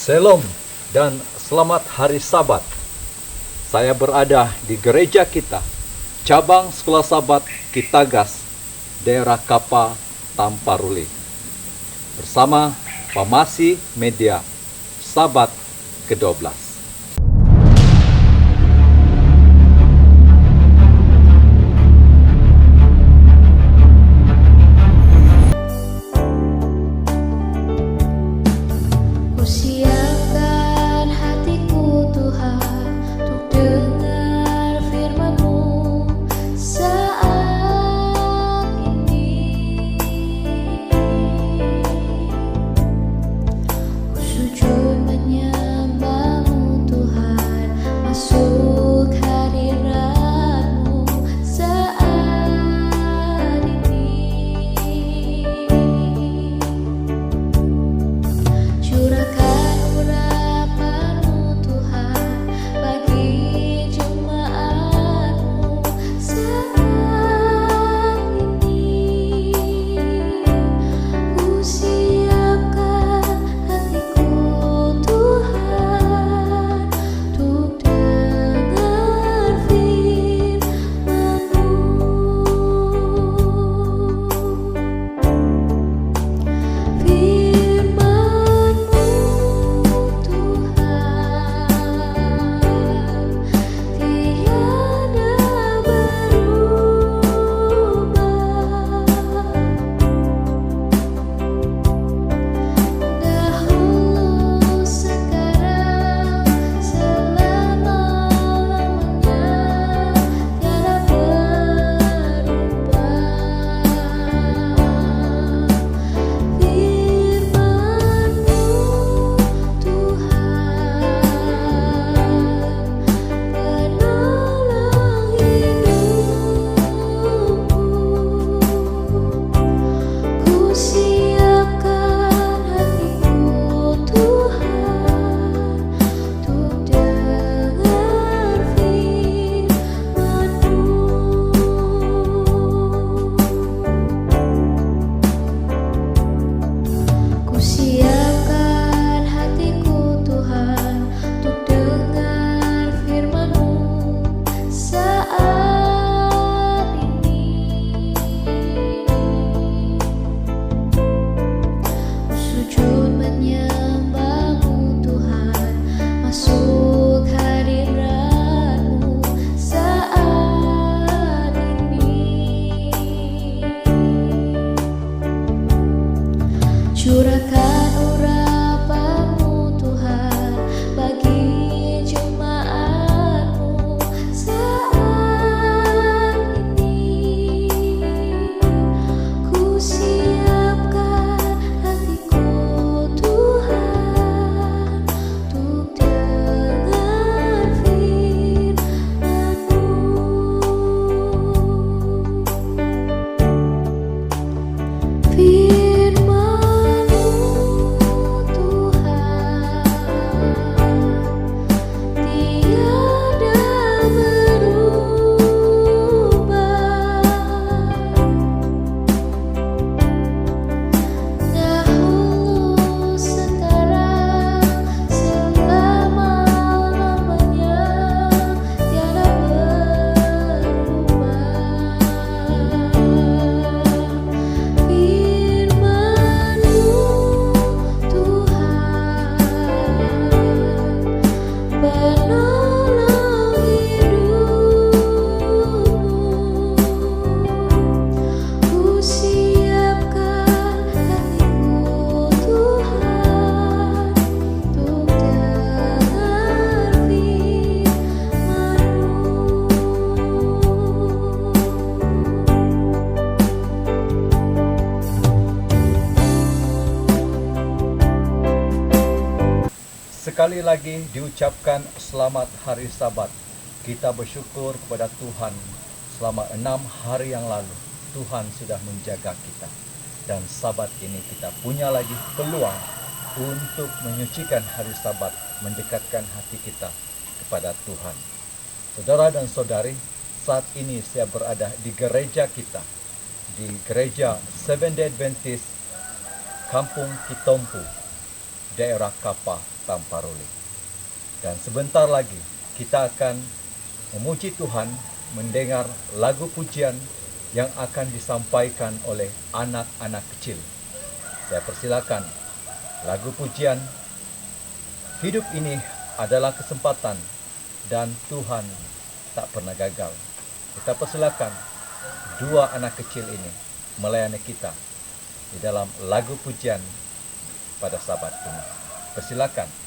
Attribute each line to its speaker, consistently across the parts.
Speaker 1: Shalom dan selamat hari Sabat. Saya berada di gereja kita, cabang Sekolah Sabat Kitagas, daerah Kapa, Tamparuli. Bersama Pamasi Media, Sabat ke-12. Sekali lagi diucapkan selamat hari Sabat. Kita bersyukur kepada Tuhan selama 6 hari yang lalu Tuhan sudah menjaga kita. Dan Sabat ini kita punya lagi peluang untuk menyucikan hari Sabat, mendekatkan hati kita kepada Tuhan. Saudara dan saudari, saat ini saya berada di gereja kita, di gereja Seventh Day Adventist Kampung Kitompu, daerah Kapah Tamparuli. Dan sebentar lagi kita akan memuji Tuhan, mendengar lagu pujian yang akan disampaikan oleh anak-anak kecil. Saya persilakan lagu pujian Hidup Ini Adalah Kesempatan dan Tuhan Tak Pernah Gagal. Kita persilakan dua anak kecil ini melayani kita di dalam lagu pujian pada Sabat ini. Persilakan.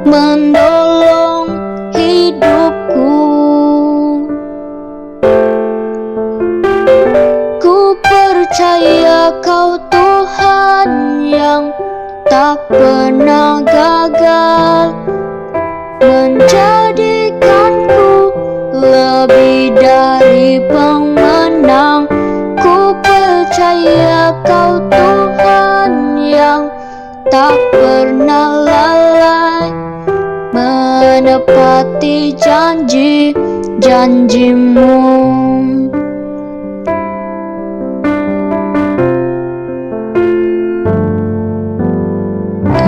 Speaker 2: menolong hidupku. Ku percaya Kau Tuhan yang tak pernah gagal, menjadikanku lebih dari pemenang. Ku percaya Kau Tuhan yang tak pernah lalai, menepati janji-janji-Mu.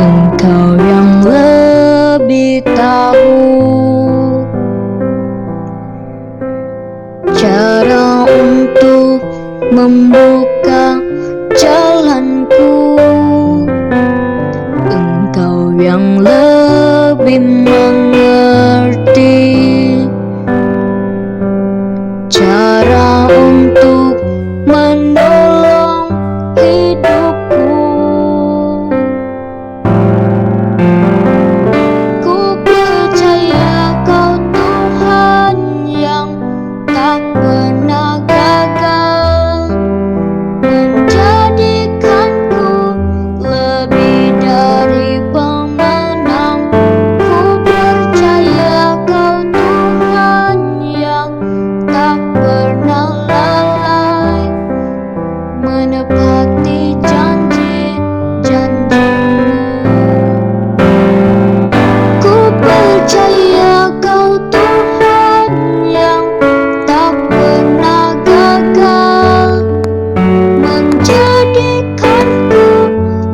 Speaker 2: Engkau yang lebih tahu cara untuk membuka jalanku. Engkau yang lebih mengerti cara untuk menolong hidupku. Ku percaya Kau Tuhan yang tak pernah gagal, menjadikanku lebih dari pemenang. Ku percaya Kau Tuhan yang tak pernah lalai, menepati janji-janji-Mu. Ku percaya Kau Tuhan yang tak pernah gagal, menjadikanku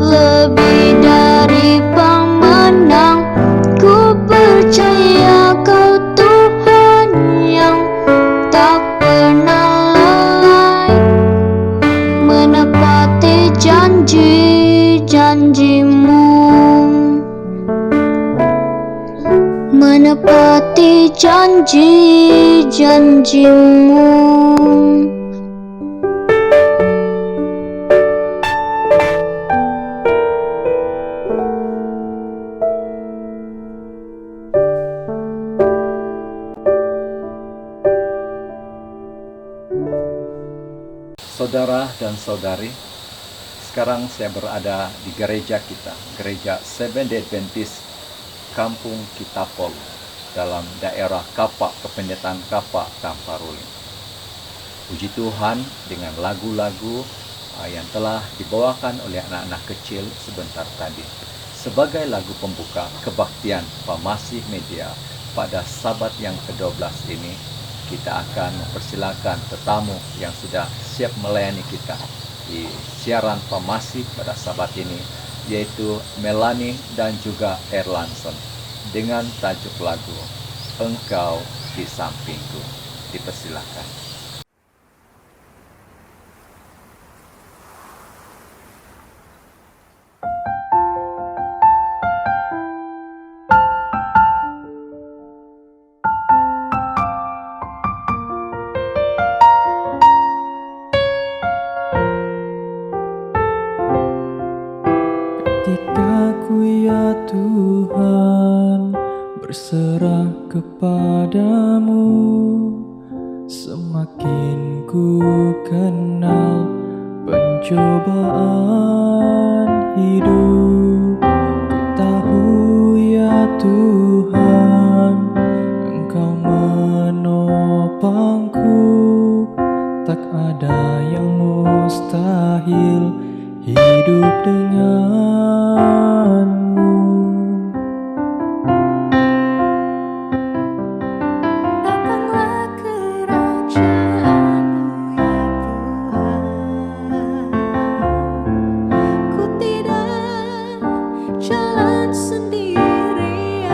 Speaker 2: lebih dari pemenang. Ku percaya Kau Tuhan yang tak pernah lalai, menepati janji-janji-Mu, menepati janji-janji-Mu.
Speaker 1: Saudara dan saudari, sekarang saya berada di gereja kita, gereja Seventh Day Adventist Kampung Kitapol, dalam daerah Kapak, Kependetahan Kapak, Tamparuling. Puji Tuhan dengan lagu-lagu yang telah dibawakan oleh anak-anak kecil sebentar tadi, sebagai lagu pembuka kebaktian Pamasih Media pada Sabat yang ke-12 ini. Kita akan mempersilakan tetamu yang sudah siap melayani kita di siaran Pamasih pada Sabat ini, yaitu Melanie dan juga Erlandson, dengan tajuk lagu Engkau di Sampingku. Dipersilakan.
Speaker 3: Ketika ku ya Tuhan berserah kepadamu, semakin ku kenal pencobaan hidup. Ku tahu ya Tuhan, Engkau menopangku, tak ada yang mustahil hidup denganmu.
Speaker 2: Datanglah kerajaanmu ya Tuhan. Ku tidak jalan sendirian.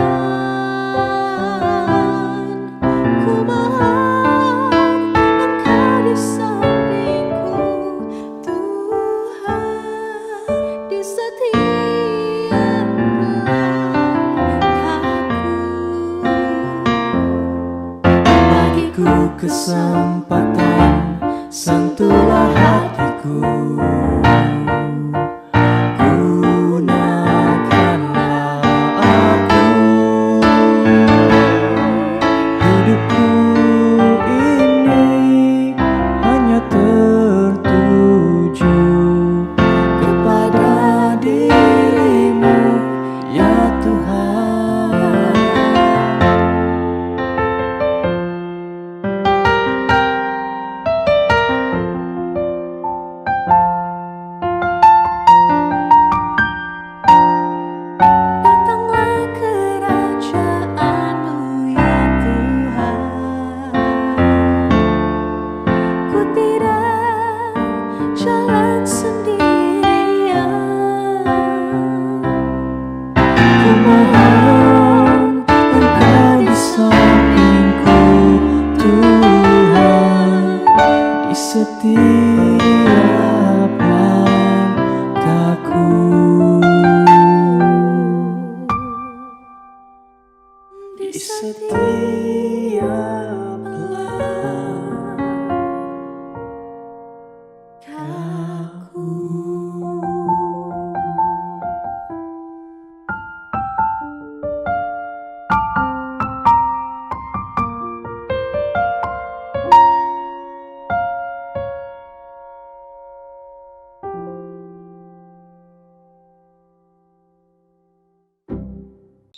Speaker 2: Ku mohon Engkau di sampingku, Tuhan, di setiap langkahku.
Speaker 3: Bagiku kesempatan, sentuhlah hatiku. Gunakanlah aku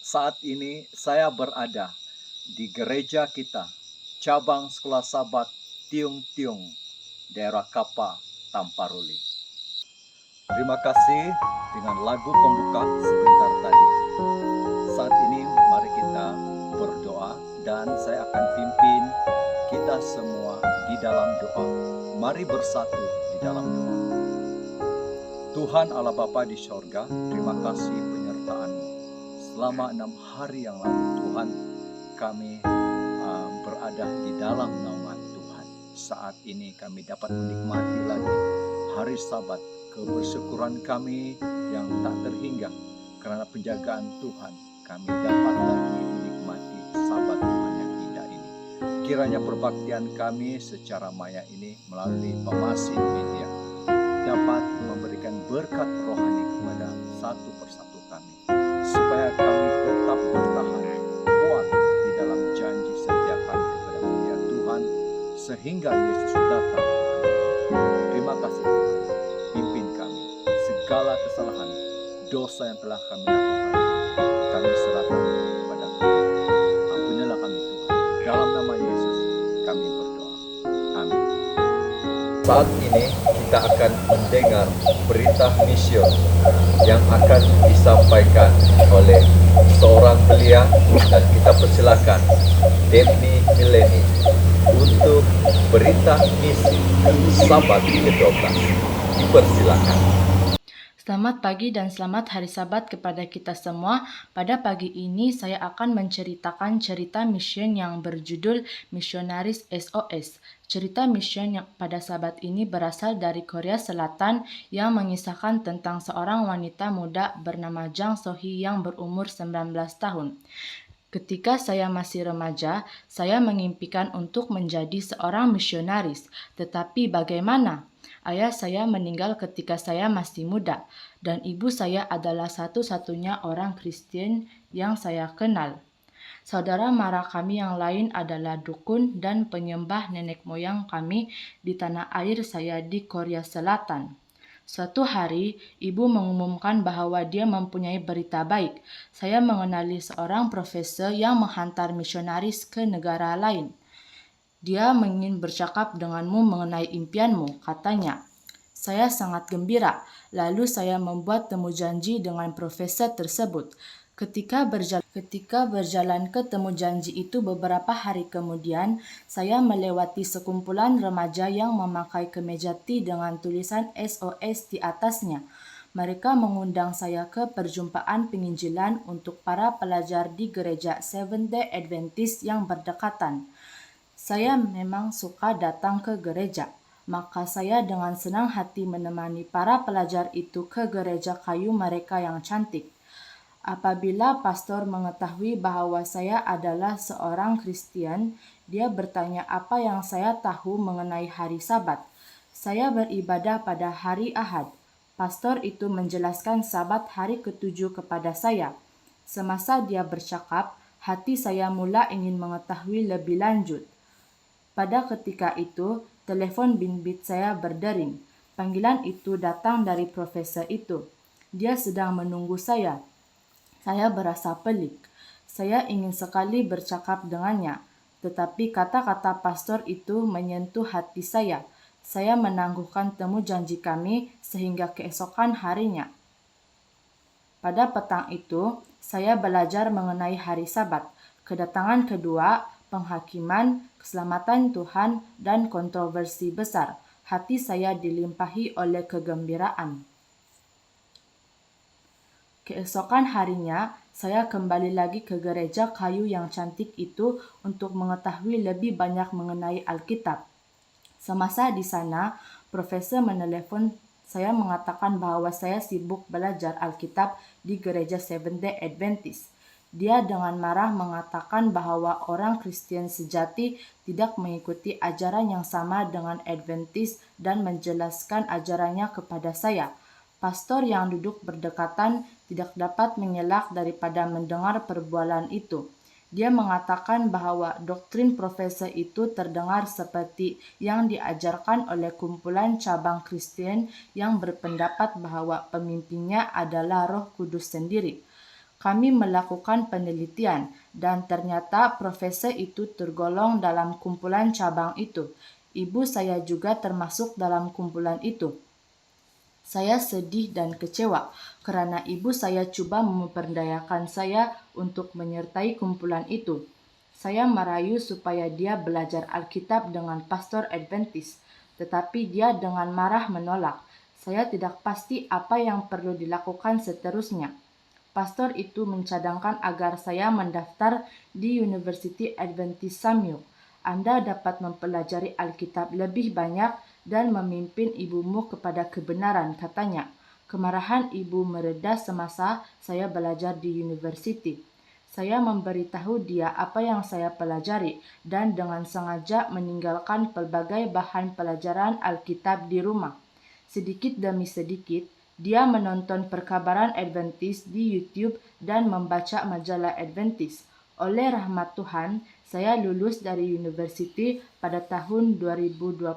Speaker 1: Saat ini saya berada di gereja kita, cabang Sekolah Sabat Tiung Tiung, daerah Kapa, Tamparuli. Terima kasih dengan lagu pembuka sebentar tadi. Saat ini mari kita berdoa dan saya akan pimpin kita semua di dalam doa. Mari bersatu di dalam doa. Tuhan Allah Bapa di sorga, terima kasih penyertaan-Mu. Selama 6 hari yang lalu Tuhan, kami berada di dalam naungan Tuhan. Saat ini kami dapat menikmati lagi hari Sabat, kebersyukuran kami yang tak terhingga karena penjagaan Tuhan. Kami dapat lagi menikmati Sabat Tuhan yang indah ini. Kiranya perbaktian kami secara maya ini melalui pemasin media dapat memberikan berkat rohani kepada satu persatu kami, supaya kami tetap bertahan kuat di dalam janji setia kami kepada mulia Tuhan sehingga Yesus datang. Terima kasih Tuhan, pimpin kami segala kesalahan, dosa yang telah kami lakukan, kami serahkan kepada Tuhan. Ampunilah kami Tuhan, dalam nama Yesus kami berdoa, amin. Saat ini kita akan mendengar berita mision yang akan disampaikan oleh seorang belia, dan kita persilakan Demi Mileni untuk berita misi Sabat ke-12. Dipersilakan.
Speaker 4: Selamat pagi dan selamat hari Sabat kepada kita semua. Pada pagi ini saya akan menceritakan cerita mission yang berjudul Misionaris SOS. Cerita mission yang pada Sabat ini berasal dari Korea Selatan yang mengisahkan tentang seorang wanita muda bernama Jang So-hee yang berumur 19 tahun. Ketika saya masih remaja, saya mengimpikan untuk menjadi seorang misionaris. Tetapi bagaimana? Ayah saya meninggal ketika saya masih muda, dan ibu saya adalah satu-satunya orang Kristen yang saya kenal. Saudara mara kami yang lain adalah dukun dan penyembah nenek moyang kami di tanah air saya di Korea Selatan. Suatu hari, ibu mengumumkan bahwa dia mempunyai berita baik. Saya mengenali seorang profesor yang menghantar misionaris ke negara lain. Dia ingin bercakap denganmu mengenai impianmu, katanya. Saya sangat gembira, lalu saya membuat temu janji dengan profesor tersebut. Ketika berjalan ke temu janji itu beberapa hari kemudian, saya melewati sekumpulan remaja yang memakai kemeja T dengan tulisan SOS di atasnya. Mereka mengundang saya ke perjumpaan penginjilan untuk para pelajar di gereja Seventh-day Adventist yang berdekatan. Saya memang suka datang ke gereja, maka saya dengan senang hati menemani para pelajar itu ke gereja kayu mereka yang cantik. Apabila pastor mengetahui bahwa saya adalah seorang Kristen, dia bertanya apa yang saya tahu mengenai hari Sabat. Saya beribadah pada hari Ahad. Pastor itu menjelaskan Sabat hari ke-7 kepada saya. Semasa dia bercakap, hati saya mula ingin mengetahui lebih lanjut. Pada ketika itu, telepon bimbit saya berdering. Panggilan itu datang dari profesor itu. Dia sedang menunggu saya. Saya berasa pelik. Saya ingin sekali bercakap dengannya, tetapi kata-kata pastor itu menyentuh hati saya. Saya menangguhkan temu janji kami sehingga keesokan harinya. Pada petang itu, saya belajar mengenai hari Sabat, kedatangan kedua, penghakiman, keselamatan Tuhan, dan kontroversi besar. Hati saya dilimpahi oleh kegembiraan. Keesokan harinya, saya kembali lagi ke gereja kayu yang cantik itu untuk mengetahui lebih banyak mengenai Alkitab. Semasa di sana, profesor menelepon saya mengatakan bahwa saya sibuk belajar Alkitab di gereja Seventh-day Adventist. Dia dengan marah mengatakan bahwa orang Kristen sejati tidak mengikuti ajaran yang sama dengan Adventist dan menjelaskan ajarannya kepada saya. Pastor yang duduk berdekatan tidak dapat mengelak daripada mendengar perbualan itu. Dia mengatakan bahwa doktrin profesor itu terdengar seperti yang diajarkan oleh kumpulan cabang Kristen yang berpendapat bahwa pemimpinnya adalah Roh Kudus sendiri. Kami melakukan penelitian dan ternyata profesor itu tergolong dalam kumpulan cabang itu. Ibu saya juga termasuk dalam kumpulan itu. Saya sedih dan kecewa karena ibu saya coba memperdayakan saya untuk menyertai kumpulan itu. Saya merayu supaya dia belajar Alkitab dengan pastor Adventist, tetapi dia dengan marah menolak. Saya tidak pasti apa yang perlu dilakukan seterusnya. Pastor itu mencadangkan agar saya mendaftar di University Adventist Samyuk. Anda dapat mempelajari Alkitab lebih banyak dan memimpin ibumu kepada kebenaran, katanya. Kemarahan ibu mereda semasa saya belajar di university. Saya memberitahu dia apa yang saya pelajari dan dengan sengaja meninggalkan pelbagai bahan pelajaran Alkitab di rumah. Sedikit demi sedikit, dia menonton perkabaran Adventist di YouTube dan membaca majalah Adventist. Oleh rahmat Tuhan, saya lulus dari university pada tahun 2020.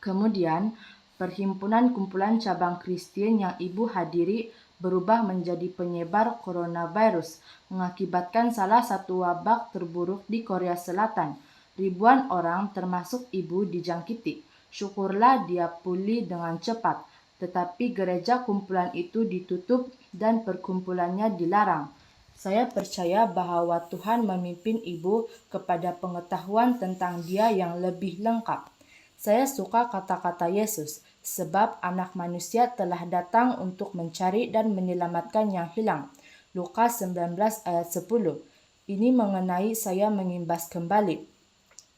Speaker 4: Kemudian, perhimpunan kumpulan cabang Kristen yang ibu hadiri berubah menjadi penyebar coronavirus, mengakibatkan salah satu wabak terburuk di Korea Selatan. Ribuan orang termasuk ibu dijangkiti. Syukurlah dia pulih dengan cepat, tetapi gereja kumpulan itu ditutup dan perkumpulannya dilarang. Saya percaya bahwa Tuhan memimpin ibu kepada pengetahuan tentang Dia yang lebih lengkap. Saya suka kata-kata Yesus, sebab Anak Manusia telah datang untuk mencari dan menyelamatkan yang hilang. Lukas 19 ayat 10. Ini mengenai saya mengimbas kembali.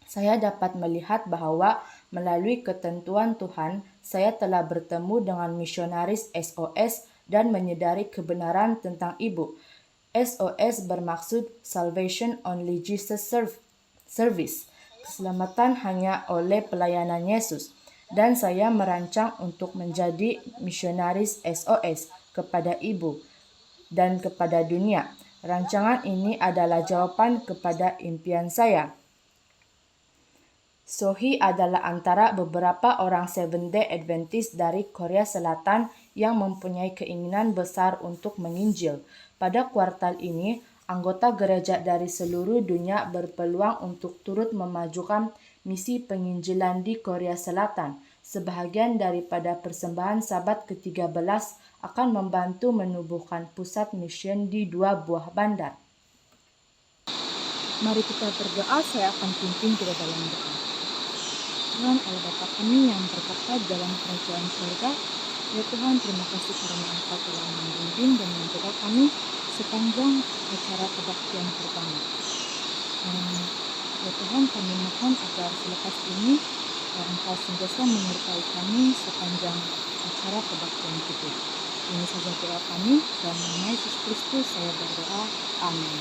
Speaker 4: Saya dapat melihat bahwa melalui ketentuan Tuhan, saya telah bertemu dengan misionaris SOS dan menyadari kebenaran tentang ibu. SOS bermaksud Salvation Only Jesus Service, keselamatan hanya oleh pelayanan Yesus. Dan saya merancang untuk menjadi misionaris SOS kepada ibu dan kepada dunia. Rancangan ini adalah jawaban kepada impian saya. Sohee adalah antara beberapa orang Seventh-day Adventist dari Korea Selatan yang mempunyai keinginan besar untuk menginjil. Pada kuartal ini, anggota gereja dari seluruh dunia berpeluang untuk turut memajukan misi penginjilan di Korea Selatan. Sebahagian daripada persembahan Sabat ke-13 akan membantu menubuhkan pusat mission di 2 buah bandar. Mari kita berdoa, saya akan pimpin kita dalam doa. Tuhan Allah Bapa kami yang berkata dalam kerajaan surga, ya Tuhan, terima kasih karena Engkau telah membimbing dan menjaga kami sepanjang acara kebaktian pertama. Ya Tuhan, kami mohon agar selepas ini Engkau senantiasa menyertai kami sepanjang acara kebaktian itu. Ini saja doa kami, dan nama Yesus Kristus saya berdoa. Amin.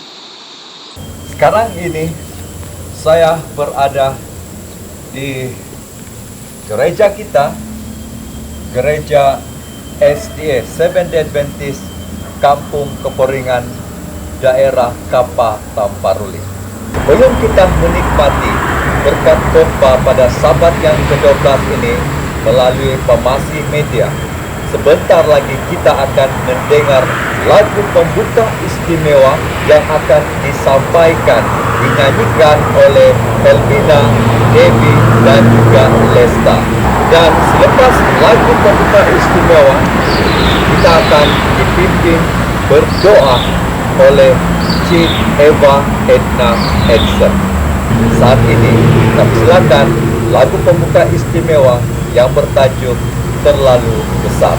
Speaker 1: Sekarang ini saya berada di gereja kita, gereja SDA Seventh-day Adventist Kampung Keporingan, daerah Kapa Tamparuli. Belum kita menikmati berkat khotbah pada Sabat yang ke-12 ini melalui pemasi media. Sebentar lagi kita akan mendengar lagu pembuka istimewa yang akan disampaikan, dinyanyikan oleh Elvina, Devi, dan juga Lesta. Dan selepas lagu pembuka istimewa, kita akan dipimpin berdoa oleh Cik Eva Edna Edson. Saat ini, kita silakan lagu pembuka istimewa yang bertajuk Terlalu Besar.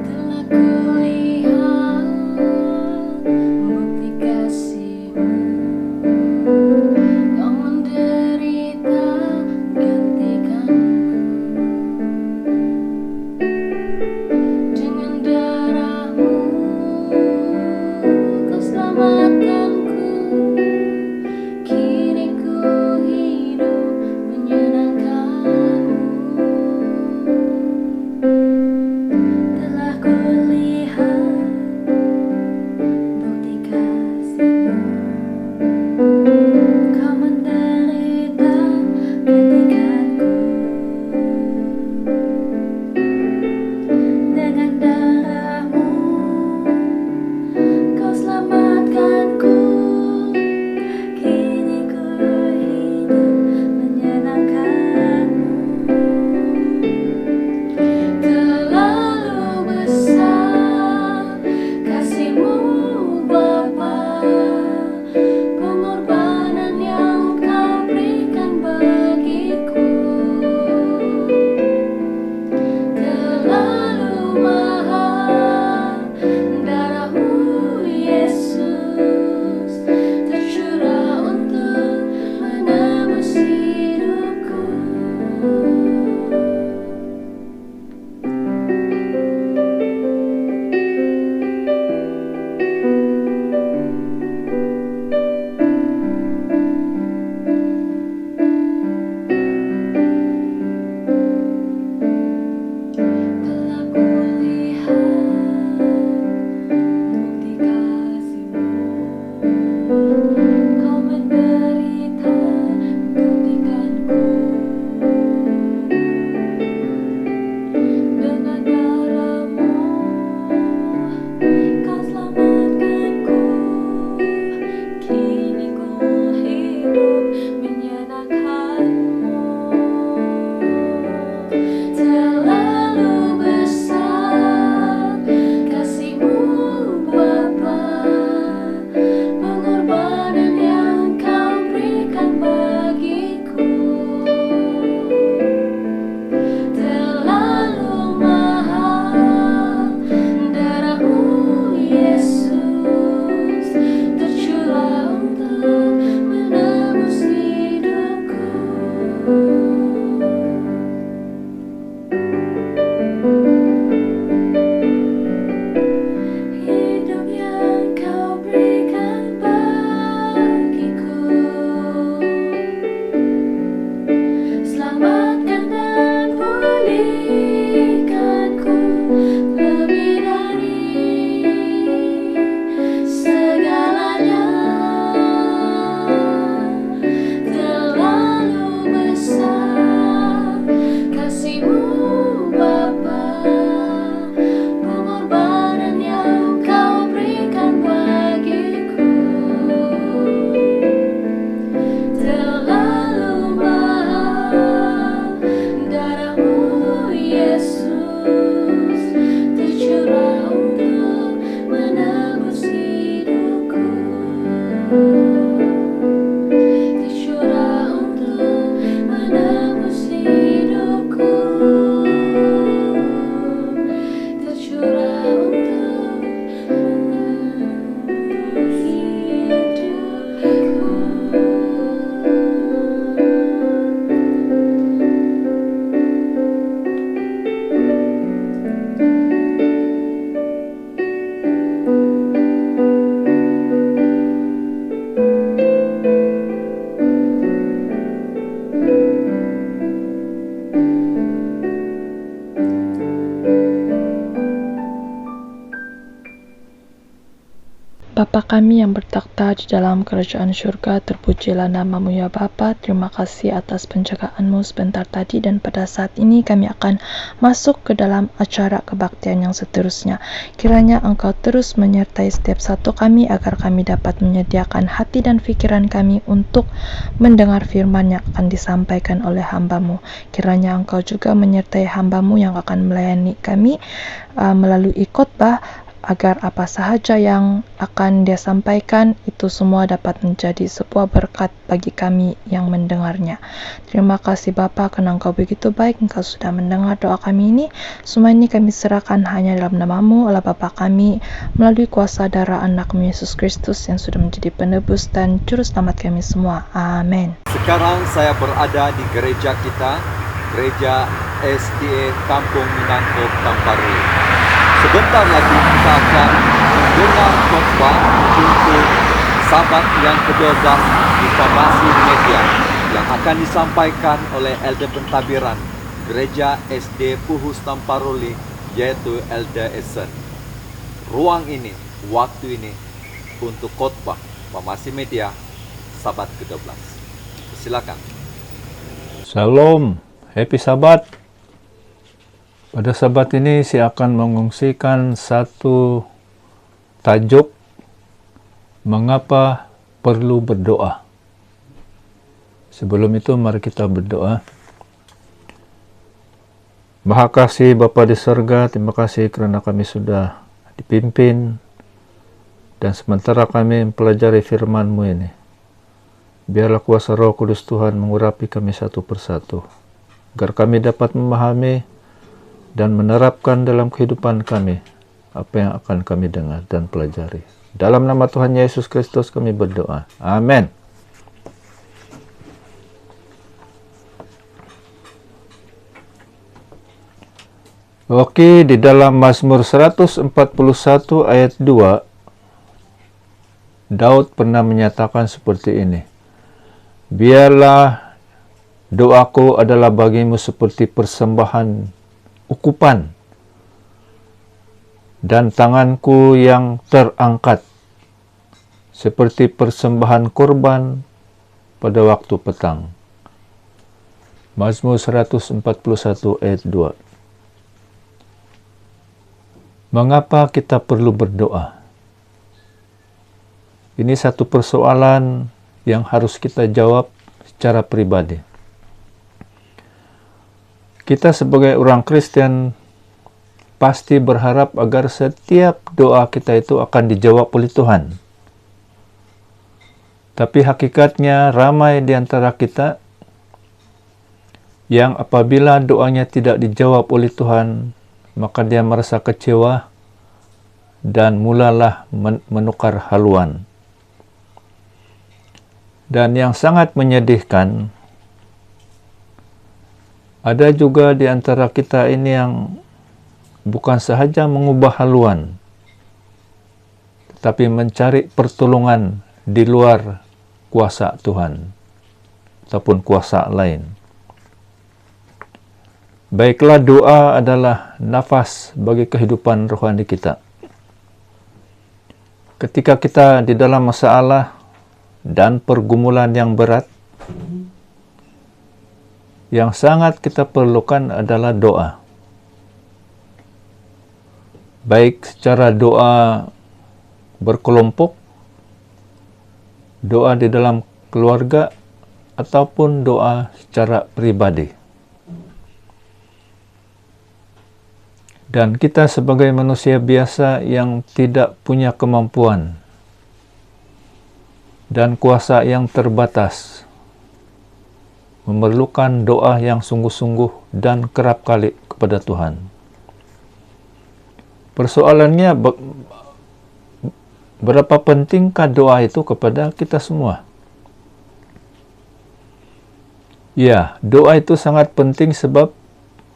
Speaker 2: Telah kulihat bukti kasih-Mu.
Speaker 5: Bapa kami yang bertakhta di dalam kerajaan syurga, terpujilah namamu ya Bapa. Terima kasih atas penjagaanmu sebentar tadi, dan pada saat ini kami akan masuk ke dalam acara kebaktian yang seterusnya. Kiranya Engkau terus menyertai setiap satu kami, agar kami dapat menyediakan hati dan pikiran kami untuk mendengar firman yang akan disampaikan oleh hamba-Mu. Kiranya Engkau juga menyertai hamba-Mu yang akan melayani kami melalui khotbah, agar apa sahaja yang akan dia sampaikan itu semua dapat menjadi sebuah berkat bagi kami yang mendengarnya. Terima kasih Bapa, karena Engkau begitu baik, Engkau sudah mendengar doa kami ini. Semua ini kami serahkan hanya dalam namamu, Allah Bapa kami, melalui kuasa darah anak-Mu Yesus Kristus yang sudah menjadi penebus dan juru selamat kami semua. Amin.
Speaker 1: Sekarang saya berada di gereja kita, Gereja SDA Kampung Minangkabau Tamparu. Sebentar lagi kita akan mendengar khotbah untuk Sabat yang ke-12 di Famasi Media yang akan disampaikan oleh Elder Pentabiran Gereja SD Puhus Tamparuli, yaitu Elder Esen. Ruang ini, waktu ini untuk khotbah Famasi Media Sabat ke-12. Silakan.
Speaker 6: Shalom, happy Sabat. Pada Sabat ini saya akan mengungsikan satu tajuk, mengapa perlu berdoa. Sebelum itu mari kita berdoa. Maha kasih Bapa di surga, terima kasih kerana kami sudah dipimpin dan sementara kami mempelajari firman-Mu ini. Biarlah kuasa Roh Kudus Tuhan mengurapi kami satu persatu, agar kami dapat memahami dan menerapkan dalam kehidupan kami apa yang akan kami dengar dan pelajari. Dalam nama Tuhan Yesus Kristus kami berdoa. Amin. Oke, di dalam Mazmur 141 ayat 2, Daud pernah menyatakan seperti ini. Biarlah doaku adalah bagimu seperti persembahan ukupan, dan tanganku yang terangkat seperti persembahan korban pada waktu petang. Mazmur 141 ayat 2. Mengapa kita perlu berdoa? Ini satu persoalan yang harus kita jawab secara pribadi. Kita sebagai orang Kristen pasti berharap agar setiap doa kita itu akan dijawab oleh Tuhan. Tapi hakikatnya ramai di antara kita yang apabila doanya tidak dijawab oleh Tuhan, maka dia merasa kecewa dan mulalah menukar haluan. Dan yang sangat menyedihkan, ada juga di antara kita ini yang bukan sahaja mengubah haluan, tetapi mencari pertolongan di luar kuasa Tuhan ataupun kuasa lain. Baiklah, doa adalah nafas bagi kehidupan rohani kita. Ketika kita di dalam masalah dan pergumulan yang berat, yang sangat kita perlukan adalah doa. Baik secara doa berkelompok, doa di dalam keluarga, ataupun doa secara pribadi. Dan kita sebagai manusia biasa yang tidak punya kemampuan dan kuasa yang terbatas, memerlukan doa yang sungguh-sungguh dan kerap kali kepada Tuhan. Persoalannya, berapa pentingkah doa itu kepada kita semua? Ya, doa itu sangat penting sebab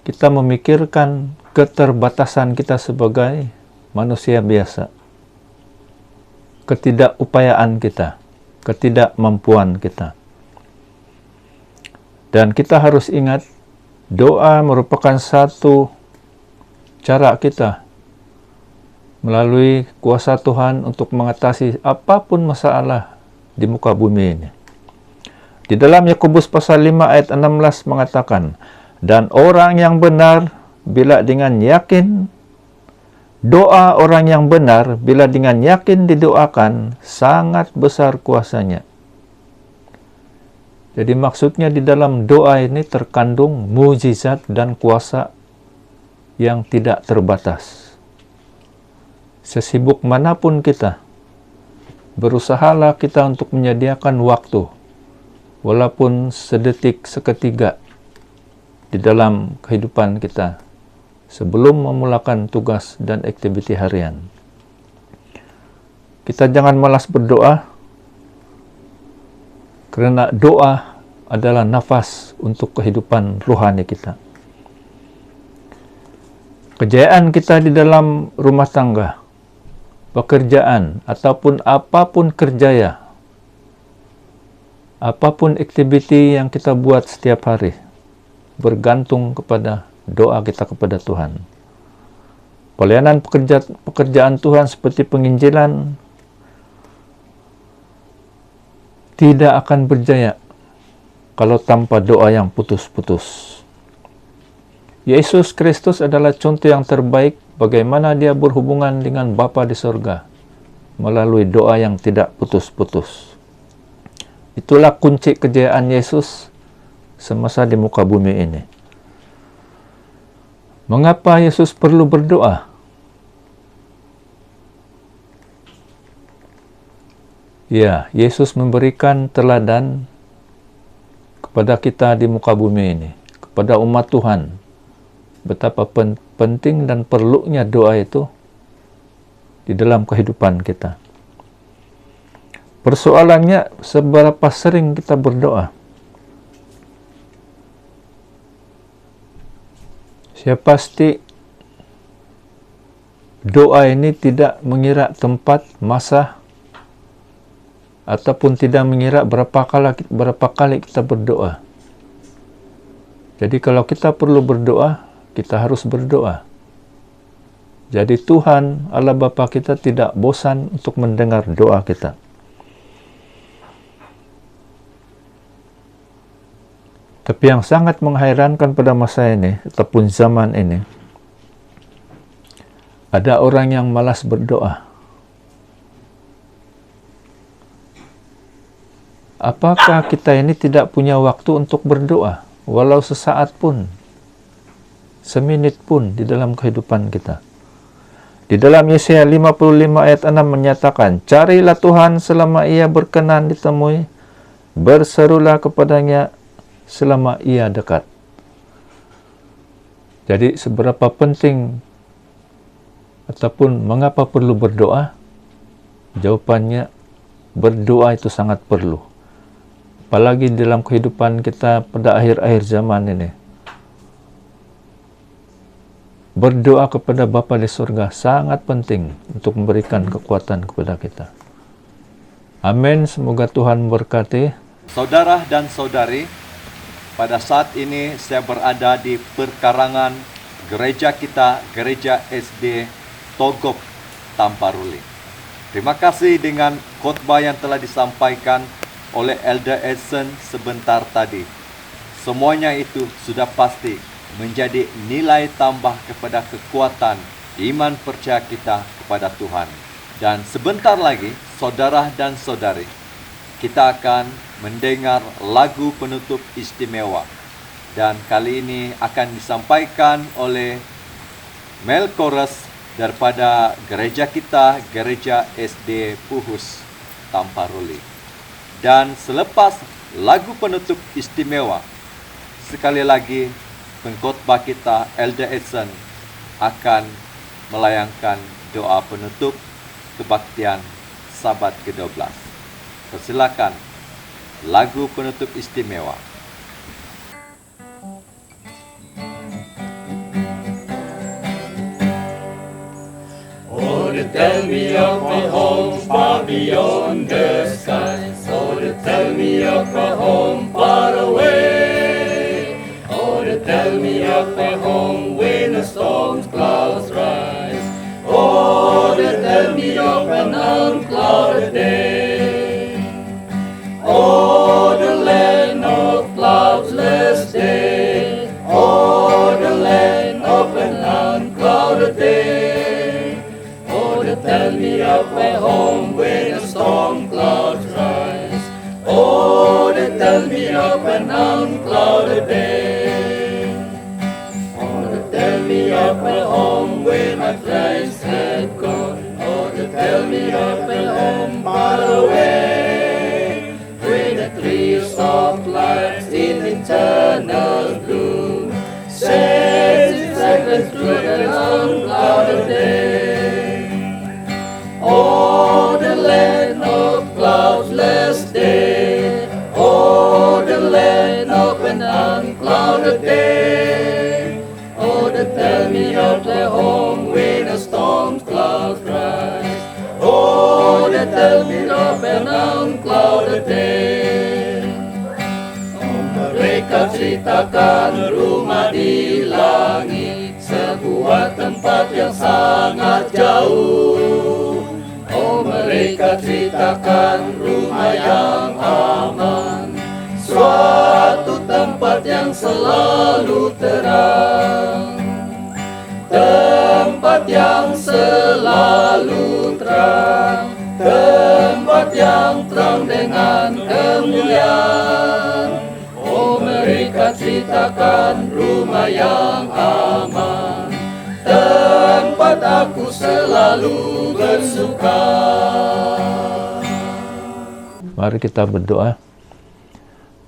Speaker 6: kita memikirkan keterbatasan kita sebagai manusia biasa, ketidakupayaan kita, ketidakmampuan kita. Dan kita harus ingat, doa merupakan satu cara kita melalui kuasa Tuhan untuk mengatasi apapun masalah di muka bumi ini. Di dalam Yakobus pasal 5 ayat 16 mengatakan, dan orang yang benar bila dengan yakin, doa orang yang benar bila dengan yakin didoakan, sangat besar kuasanya. Jadi maksudnya di dalam doa ini terkandung mujizat dan kuasa yang tidak terbatas. Sesibuk manapun kita, berusahalah kita untuk menyediakan waktu, walaupun sedetik seketika di dalam kehidupan kita, sebelum memulakan tugas dan aktiviti harian. Kita jangan malas berdoa, karena doa adalah nafas untuk kehidupan rohani kita. Kejayaan kita di dalam rumah tangga, pekerjaan, ataupun apapun kerjaya, apapun aktiviti yang kita buat setiap hari, bergantung kepada doa kita kepada Tuhan. Pelayanan pekerjaan Tuhan seperti penginjilan tidak akan berjaya kalau tanpa doa yang putus-putus. Yesus Kristus adalah contoh yang terbaik bagaimana dia berhubungan dengan Bapa di surga melalui doa yang tidak putus-putus. Itulah kunci kejayaan Yesus semasa di muka bumi ini. Mengapa Yesus perlu berdoa? Ya, Yesus memberikan teladan kepada kita di muka bumi ini, kepada umat Tuhan, betapa penting dan perlunya doa itu di dalam kehidupan kita. Persoalannya, seberapa sering kita berdoa? Saya pasti doa ini tidak mengira tempat, masa, ataupun tidak mengira berapa kali kita berdoa. Jadi kalau kita perlu berdoa, kita harus berdoa. Jadi Tuhan, Allah Bapa kita tidak bosan untuk mendengar doa kita. Tapi yang sangat menghairankan pada masa ini, ataupun zaman ini, ada orang yang malas berdoa. Apakah kita ini tidak punya waktu untuk berdoa, walau sesaat pun, semenit pun di dalam kehidupan kita? Di dalam Yesaya 55 ayat 6 menyatakan, carilah Tuhan selama ia berkenan ditemui, berserulah kepadanya selama ia dekat. Jadi seberapa penting ataupun mengapa perlu berdoa? Jawabannya, berdoa itu sangat perlu. Apalagi dalam kehidupan kita pada akhir-akhir zaman ini. Berdoa kepada Bapa di surga sangat penting untuk memberikan kekuatan kepada kita. Amin. Semoga Tuhan memberkati.
Speaker 1: Saudara dan saudari, pada saat ini saya berada di perkarangan gereja kita, Gereja SD Togop Tamparuli. Terima kasih dengan khotbah yang telah disampaikan oleh Elder Edson sebentar tadi. Semuanya itu sudah pasti menjadi nilai tambah kepada kekuatan iman percaya kita kepada Tuhan. Dan sebentar lagi, saudara dan saudari, kita akan mendengar lagu penutup istimewa. Dan kali ini akan disampaikan oleh Mel Chorus daripada gereja kita, Gereja SD Puhus Tamparuli. Dan selepas lagu penutup istimewa, sekali lagi pengkhotbah kita, Elder Edson, akan melayangkan doa penutup kebaktian Sabat ke-12. Persilakan lagu penutup istimewa.
Speaker 3: Oh, to tell me of my home far beyond the skies. Oh, to tell me of my home far away. Oh, to tell me of my home when the storm clouds rise. Oh, tell me of an unclouded day. Oh, the land of cloudless day. Oh, the land of an unclouded day. Oh, to tell me of my home when the storm clouds rise. Oh, to tell me of an unclouded day. Oh, to tell me of my home when my friends had gone. Oh, to tell me of my home far away, with the trees of life in eternal bloom, shades its fragrance through the unclouded day. Oh, the land of cloudless day. Oh, the land of an unclouded day. Oh, to tell me of the home when the storm clouds rise. Oh, to tell me of an unclouded day. Oh, mereka ceritakan rumah di langit, sebuah tempat yang sangat jauh. Oh, mereka ceritakan rumah yang aman, suatu tempat yang selalu terang. Tempat yang selalu terang, tempat yang terang dengan kemuliaan. Oh, mereka ceritakan rumah yang aman, tempat aku selalu bersuka.
Speaker 6: Mari kita berdoa.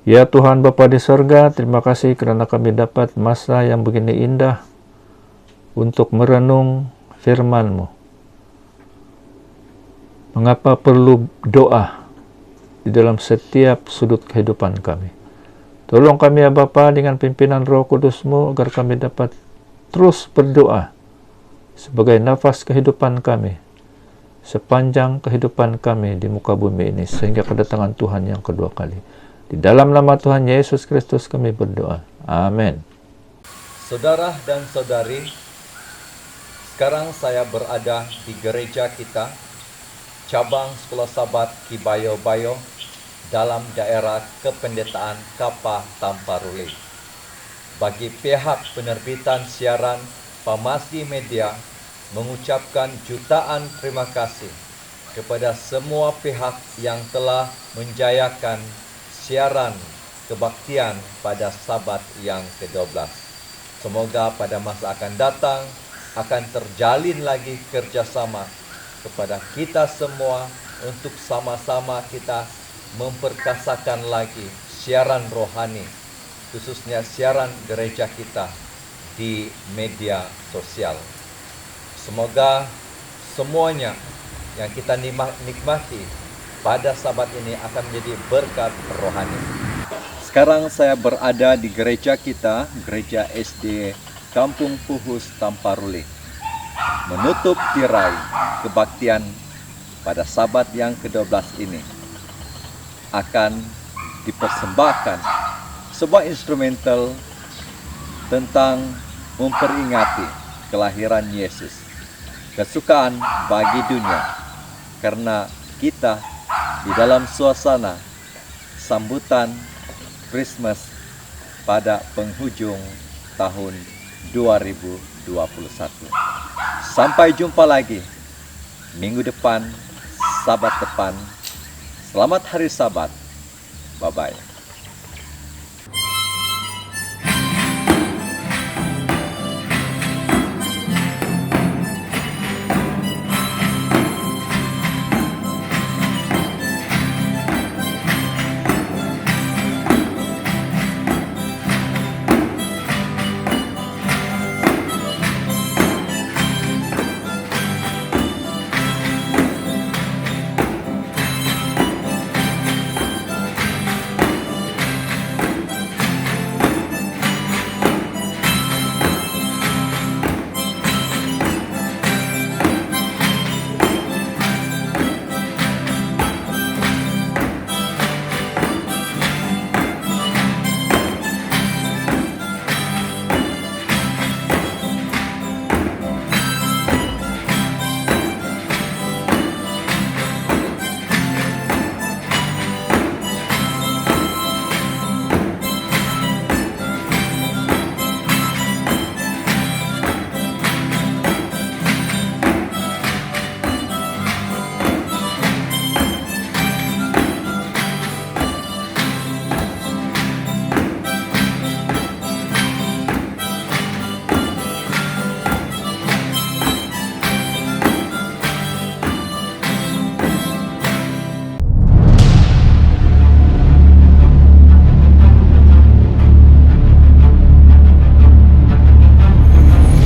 Speaker 6: Ya Tuhan Bapa di sorga, terima kasih kerana kami dapat masa yang begini indah untuk merenung firman-Mu. Mengapa perlu doa di dalam setiap sudut kehidupan kami? Tolong kami ya Bapa dengan pimpinan Roh Kudus-Mu agar kami dapat terus berdoa sebagai nafas kehidupan kami sepanjang kehidupan kami di muka bumi ini sehingga kedatangan Tuhan yang kedua kali. Di dalam nama Tuhan Yesus Kristus kami berdoa. Amin.
Speaker 1: Saudara dan saudari, sekarang saya berada di gereja kita, cabang Sekolah Sabat Kibayo-Bayo, dalam daerah kependetaan Kapa Tamparuli. Bagi pihak penerbitan siaran Pamasi Media, mengucapkan jutaan terima kasih kepada semua pihak yang telah menjayakan siaran kebaktian pada Sabat yang ke-12. Semoga pada masa akan datang akan terjalin lagi kerjasama kepada kita semua untuk sama-sama kita memperkasakan lagi siaran rohani, khususnya siaran gereja kita di media sosial. Semoga semuanya yang kita nikmati pada Sabat ini akan menjadi berkat rohani. Sekarang saya berada di gereja kita, gereja SD Kampung Puhus Tamparuli, menutup tirai kebaktian pada Sabat yang ke-12 ini. Akan dipersembahkan sebuah instrumental tentang memperingati kelahiran Yesus, kesukaan bagi dunia, karena kita di dalam suasana sambutan Christmas pada penghujung tahun 2021. Sampai jumpa lagi minggu depan, Sabat depan. Selamat hari Sabat. Bye-bye.